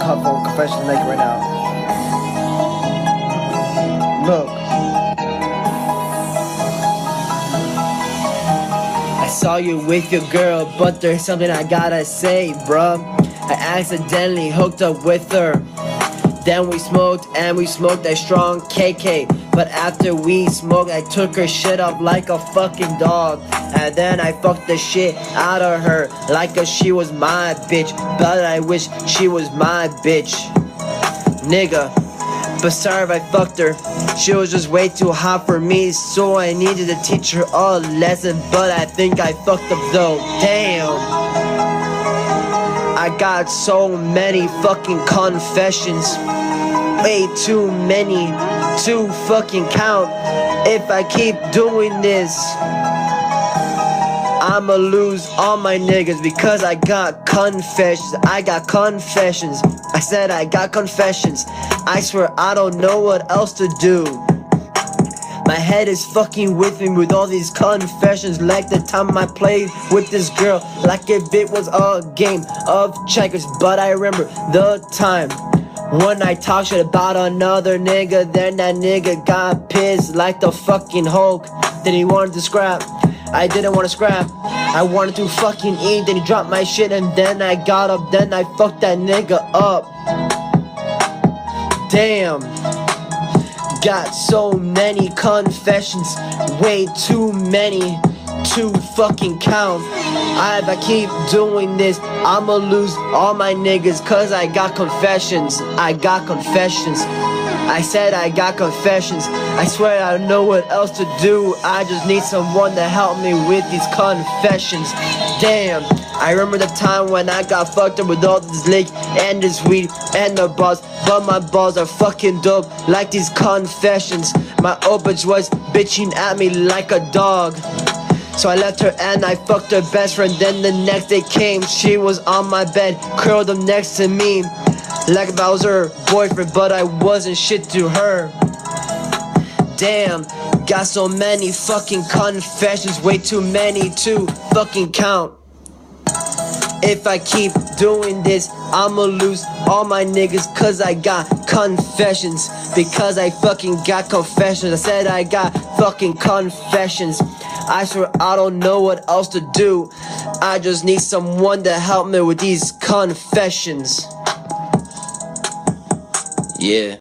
couple confessions like right now. Look. I saw you with your girl, but there's something I gotta say, bruh. I accidentally hooked up with her. Then we smoked that strong KK. But after we smoked, I took her shit up like a fucking dog. And then I fucked the shit out of her like she was my bitch. But I wish she was my bitch, nigga. But sorry if I fucked her. She was just way too hot for me, so I needed to teach her a lesson. But I think I fucked up though. Damn. I got so many fucking confessions. Way too many to fucking count. If I keep doing this, I'ma lose all my niggas because I got confessions. I got confessions. I said I got confessions. I swear I don't know what else to do. My head is fucking with me with all these confessions. Like the time I played with this girl, like if it was a game of checkers. But I remember the time when I talked shit about another nigga. Then that nigga got pissed like the fucking Hulk. Then he wanted to scrap. I didn't want to scrap. I wanted to fucking eat. Then he dropped my shit and then I got up. Then I fucked that nigga up. Damn. Got so many confessions, way too many to fucking count. If I keep doing this, I'ma lose all my niggas cause I got confessions. I got confessions. I said I got confessions. I swear I don't know what else to do. I just need someone to help me with these confessions. Damn. I remember the time when I got fucked up with all this lick and this weed and the balls. But my balls are fucking dope like these confessions. My old bitch was bitching at me like a dog. So I left her and I fucked her best friend. Then the next day came, she was on my bed, curled up next to me like if I was her boyfriend, but I wasn't shit to her. Damn, got so many fucking confessions, way too many to fucking count. If I keep doing this, I'ma lose all my niggas cause I got confessions. Because I fucking got confessions. I said I got fucking confessions. I swear I don't know what else to do. I just need someone to help me with these confessions. Yeah.